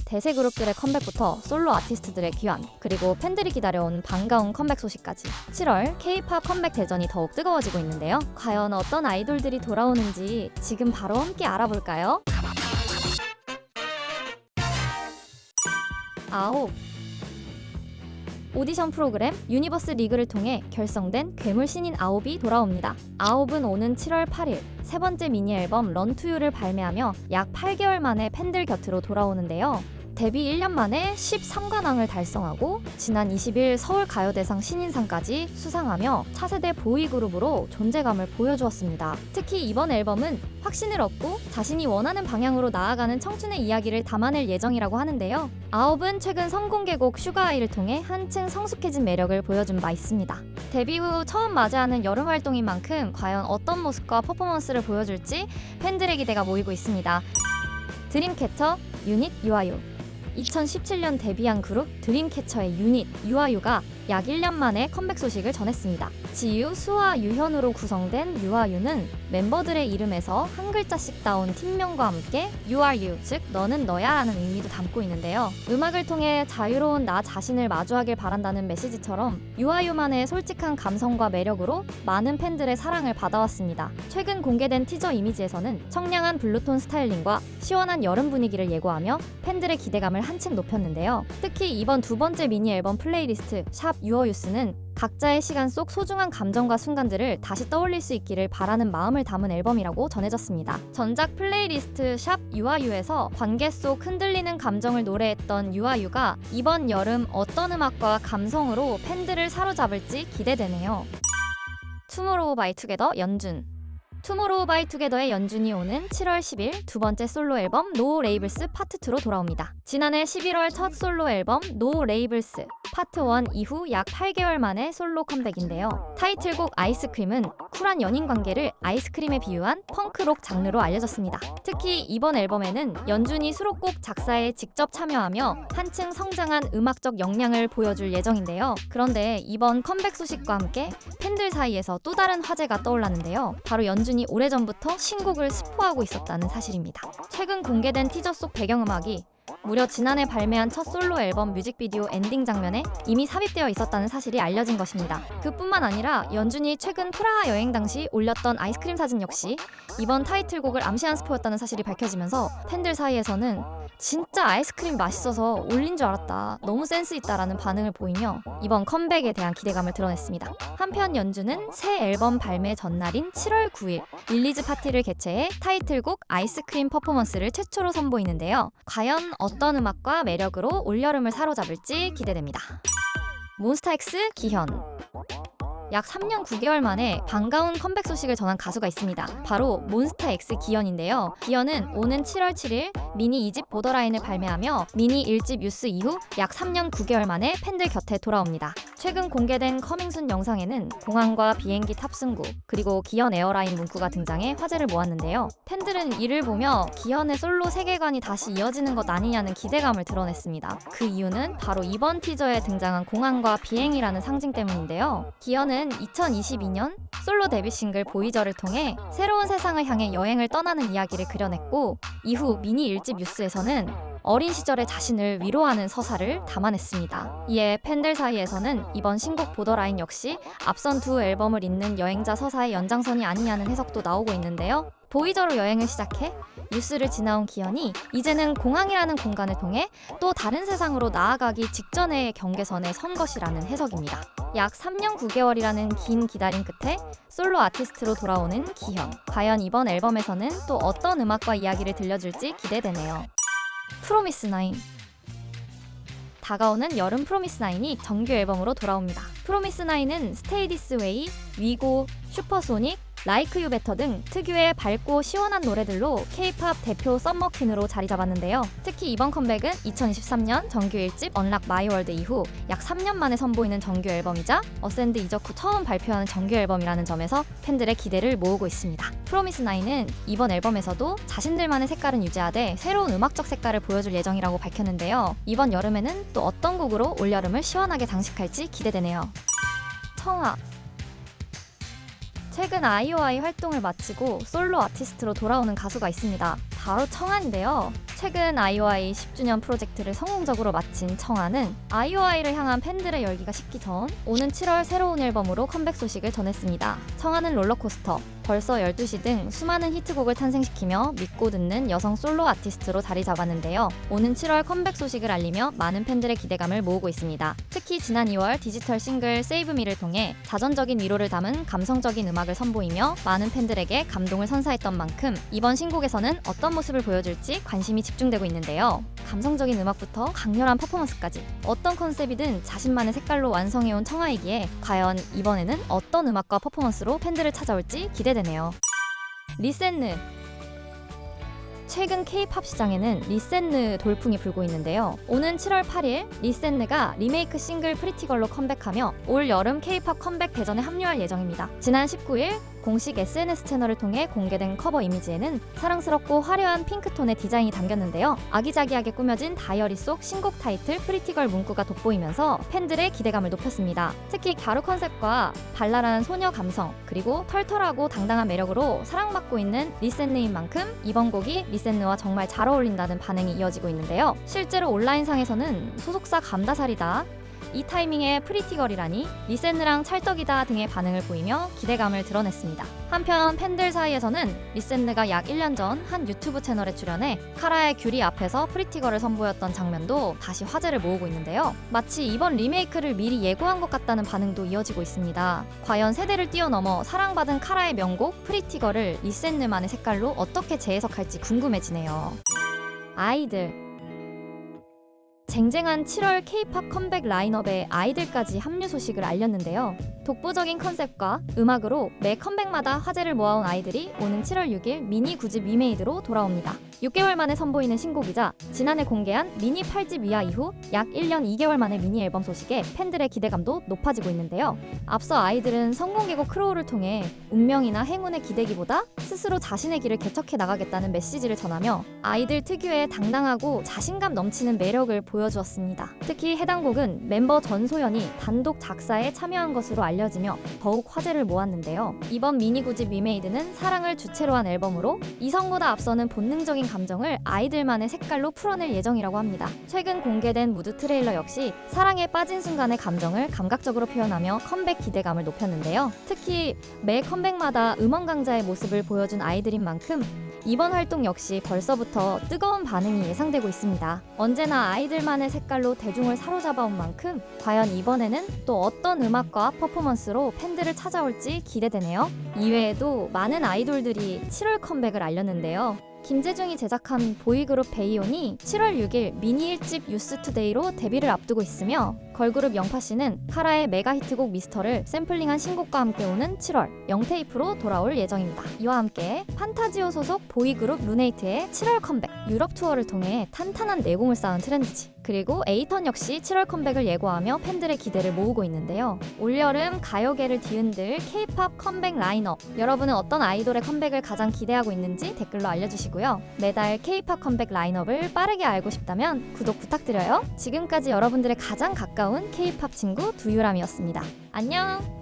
대세 그룹들의 컴백부터 솔로 아티스트들의 귀환, 그리고 팬들이 기다려온 반가운 컴백 소식까지 7월 K-팝 컴백 대전이 더욱 뜨거워지고 있는데요. 과연 어떤 아이돌들이 돌아오는지 지금 바로 함께 알아볼까요? 아홉, 오디션 프로그램 유니버스 리그를 통해 결성된 괴물 신인 아홉이 돌아옵니다. 아홉은 오는 7월 8일 세 번째 미니 앨범 런 투 유를 발매하며 약 8개월 만에 팬들 곁으로 돌아오는데요. 데뷔 1년 만에 13관왕을 달성하고 지난 20일 서울가요대상 신인상까지 수상하며 차세대 보이그룹으로 존재감을 보여주었습니다. 특히 이번 앨범은 확신을 얻고 자신이 원하는 방향으로 나아가는 청춘의 이야기를 담아낼 예정이라고 하는데요. 아홉은 최근 선공개곡 슈가아이를 통해 한층 성숙해진 매력을 보여준 바 있습니다. 데뷔 후 처음 맞이하는 여름 활동인 만큼 과연 어떤 모습과 퍼포먼스를 보여줄지 팬들의 기대가 모이고 있습니다. 드림캐쳐 유닛 유아유. 2017년 데뷔한 그룹 드림캐쳐의 유닛 유아유가 약 1년 만에 컴백 소식을 전했습니다. 지유, 수아, 유현으로 구성된 유아유는 멤버들의 이름에서 한 글자씩 따온 팀명과 함께 You are you, 즉 너는 너야 라는 의미도 담고 있는데요. 음악을 통해 자유로운 나 자신을 마주하길 바란다는 메시지처럼 유아유만의 솔직한 감성과 매력으로 많은 팬들의 사랑을 받아왔습니다. 최근 공개된 티저 이미지에서는 청량한 블루톤 스타일링과 시원한 여름 분위기를 예고하며 팬들의 기대감을 한층 높였는데요. 특히 이번 두 번째 미니 앨범 플레이리스트 샵 유어유스는 각자의 시간 속 소중한 감정과 순간들을 다시 떠올릴 수 있기를 바라는 마음을 담은 앨범이라고 전해졌습니다. 전작 플레이리스트 샵 유아유에서 관계 속 흔들리는 감정을 노래했던 유아유가 이번 여름 어떤 음악과 감성으로 팬들을 사로잡을지 기대되네요. 투모로우바이투게더 연준. 투모로우바이투게더의 연준이 오는 7월 10일 두 번째 솔로 앨범 노 레이블스 파트 2로 돌아옵니다. 지난해 11월 첫 솔로 앨범 노 레이블스 파트 1 이후 약 8개월 만에 솔로 컴백인데요. 타이틀곡 아이스크림은 쿨한 연인 관계를 아이스크림에 비유한 펑크록 장르로 알려졌습니다. 특히 이번 앨범에는 연준이 수록곡 작사에 직접 참여하며 한층 성장한 음악적 역량을 보여줄 예정인데요. 그런데 이번 컴백 소식과 함께 팬들 사이에서 또 다른 화제가 떠올랐는데요. 바로 연준이 오래전부터 신곡을 스포하고 있었다는 사실입니다. 최근 공개된 티저 속 배경음악이 무려 지난해 발매한 첫 솔로 앨범 뮤직비디오 엔딩 장면에 이미 삽입되어 있었다는 사실이 알려진 것입니다. 그뿐만 아니라 연준이 최근 프라하 여행 당시 올렸던 아이스크림 사진 역시 이번 타이틀곡을 암시한 스포였다는 사실이 밝혀지면서 팬들 사이에서는 진짜 아이스크림이 맛있어서 올린 줄 알았다, 너무 센스 있다라는 반응을 보이며 이번 컴백에 대한 기대감을 드러냈습니다. 한편 연준은 새 앨범 발매 전날인 7월 9일 릴리즈 파티를 개최해 타이틀곡 아이스크림 퍼포먼스를 최초로 선보이는데요. 과연 어떤 음악과 매력으로 올여름을 사로잡을지 기대됩니다. 몬스타엑스 기현. 약 3년 9개월 만에 반가운 컴백 소식을 전한 가수가 있습니다. 바로 몬스타엑스 기현인데요. 기현은 오는 7월 7일 미니 2집 보더라인을 발매하며 미니 1집 유스 이후 약 3년 9개월 만에 팬들 곁에 돌아옵니다. 최근 공개된 커밍순 영상에는 공항과 비행기 탑승구 그리고 기현 에어라인 문구가 등장해 화제를 모았는데요. 팬들은 이를 보며 기현의 솔로 세계관이 다시 이어지는 것 아니냐는 기대감을 드러냈습니다. 그 이유는 바로 이번 티저에 등장한 공항과 비행이라는 상징 때문인데요. 기현은 2022년 솔로 데뷔 싱글 보이저를 통해 새로운 세상을 향해 여행을 떠나는 이야기를 그려냈고 이후 미니 1집 유스에서는 어린 시절의 자신을 위로하는 서사를 담아냈습니다. 이에 팬들 사이에서는 이번 신곡 보더라인 역시 앞선 두 앨범을 잇는 여행자 서사의 연장선이 아니냐는 해석도 나오고 있는데요. 보이저로 여행을 시작해 유스를 지나온 기현이 이제는 공항이라는 공간을 통해 또 다른 세상으로 나아가기 직전의 경계선에 선 것이라는 해석입니다. 약 3년 9개월이라는 긴 기다림 끝에 솔로 아티스트로 돌아오는 기현. 과연 이번 앨범에서는 또 어떤 음악과 이야기를 들려줄지 기대되네요. 프로미스나인. 다가오는 여름 프로미스나인이 정규 앨범으로 돌아옵니다. 프로미스나인은 스테이 디스 웨이, 위고, 슈퍼소닉, 라이크 유 베터 등 특유의 밝고 시원한 노래들로 K-팝 대표 썸머퀸으로 자리 잡았는데요. 특히 이번 컴백은 2023년 정규 1집 언락 마이 월드 이후 약 3년 만에 선보이는 정규 앨범이자 어센드 이적 후 처음 발표하는 정규 앨범이라는 점에서 팬들의 기대를 모으고 있습니다. 프로미스나인은 이번 앨범에서도 자신들만의 색깔은 유지하되 새로운 음악적 색깔을 보여줄 예정이라고 밝혔는데요. 이번 여름에는 또 어떤 곡으로 올여름을 시원하게 장식할지 기대되네요. 청아. 최근 아이오아이 활동을 마치고 솔로 아티스트로 돌아오는 가수가 있습니다. 바로 청아인데요. 최근 아이오아이 10주년 프로젝트를 성공적으로 마친 청아는 아이오아이를 향한 팬들의 열기가 식기 전 오는 7월 새로운 앨범으로 컴백 소식을 전했습니다. 청아는 롤러코스터, 벌써 12시 등 수많은 히트곡을 탄생시키며 믿고 듣는 여성 솔로 아티스트로 자리 잡았는데요. 오는 7월 컴백 소식을 알리며 많은 팬들의 기대감을 모으고 있습니다. 특히 지난 2월 디지털 싱글 Save Me를 통해 자전적인 위로를 담은 감성적인 음악을 선보이며 많은 팬들에게 감동을 선사했던 만큼 이번 신곡에서는 어떤 모습을 보여줄지 관심이 집중되고 있는데요. 감성적인 음악부터 강렬한 퍼포먼스까지 어떤 컨셉이든 자신만의 색깔로 완성해온 청아이기에 과연 이번에는 어떤 음악과 퍼포먼스로 팬들을 찾아올지 기대되네요. 리센느. 최근 K-팝 시장에는 리센느 돌풍이 불고 있는데요. 오는 7월 8일 리센느가 리메이크 싱글 프리티걸로 컴백하며 올 여름 K-팝 컴백 대전에 합류할 예정입니다. 지난 19일 공식 SNS 채널을 통해 공개된 커버 이미지에는 사랑스럽고 화려한 핑크톤의 디자인이 담겼는데요. 아기자기하게 꾸며진 다이어리 속 신곡 타이틀 프리티걸 문구가 돋보이면서 팬들의 기대감을 높였습니다. 특히 가루 컨셉과 발랄한 소녀 감성, 그리고 털털하고 당당한 매력으로 사랑받고 있는 리센느인 만큼 이번 곡이 리센느와 정말 잘 어울린다는 반응이 이어지고 있는데요. 실제로 온라인상에서는 소속사 감다살이다, 이 타이밍에 프리티걸이라니, 리센느랑 찰떡이다 등의 반응을 보이며 기대감을 드러냈습니다. 한편 팬들 사이에서는 리센느가 약 1년 전 한 유튜브 채널에 출연해 카라의 귤이 앞에서 프리티걸을 선보였던 장면도 다시 화제를 모으고 있는데요. 마치 이번 리메이크를 미리 예고한 것 같다는 반응도 이어지고 있습니다. 과연 세대를 뛰어넘어 사랑받은 카라의 명곡 프리티걸을 리센느만의 색깔로 어떻게 재해석할지 궁금해지네요. 아이들. 쟁쟁한 7월 K-팝 컴백 라인업에 아이들까지 합류 소식을 알렸는데요. 독보적인 컨셉과 음악으로 매 컴백마다 화제를 모아온 아이들이 오는 7월 6일 미니 9집 위메이드로 돌아옵니다. 6개월 만에 선보이는 신곡이자 지난해 공개한 미니 8집 위아 이후 약 1년 2개월 만에 미니 앨범 소식에 팬들의 기대감도 높아지고 있는데요. 앞서 아이들은 성공개곡 크로우를 통해 운명이나 행운에 기대기보다 스스로 자신의 길을 개척해 나가겠다는 메시지를 전하며 아이들 특유의 당당하고 자신감 넘치는 매력을 보여주었습니다. 특히 해당 곡은 멤버 전소연이 단독 작사에 참여한 것으로 알려지며 더욱 화제를 모았는데요. 이번 미니 9집 위메이드는 사랑을 주체로 한 앨범으로 이성보다 앞서는 본능적인 감정을 아이들만의 색깔로 풀어낼 예정이라고 합니다. 최근 공개된 무드 트레일러 역시 사랑에 빠진 순간의 감정을 감각적으로 표현하며 컴백 기대감을 높였는데요. 특히 매 컴백마다 음원 강자의 모습을 보여준 아이들인 만큼 이번 활동 역시 벌써부터 뜨거운 반응이 예상되고 있습니다. 언제나 아이들만의 색깔로 대중을 사로잡아온 만큼 과연 이번에는 또 어떤 음악과 퍼포먼스로 팬들을 찾아올지 기대되네요. 이외에도 많은 아이돌들이 7월 컴백을 알렸는데요. 김재중이 제작한 보이그룹 베이온이 7월 6일 미니 1집 유스투데이로 데뷔를 앞두고 있으며 걸그룹 영파씨는 카라의 메가 히트곡 미스터를 샘플링한 신곡과 함께 오는 7월 영테이프로 돌아올 예정입니다. 이와 함께 판타지오 소속 보이그룹 루네이트의 7월 컴백, 유럽 투어를 통해 탄탄한 내공을 쌓은 트렌드지. 그리고 에이턴 역시 7월 컴백을 예고하며 팬들의 기대를 모으고 있는데요. 올여름 가요계를 뒤흔들 K-팝 컴백 라인업, 여러분은 어떤 아이돌의 컴백을 가장 기대하고 있는지 댓글로 알려주시고요. 매달 K-팝 컴백 라인업을 빠르게 알고 싶다면 구독 부탁드려요. 지금까지 여러분들의 가장 가까운 K-팝 친구 두유람이었습니다. 안녕!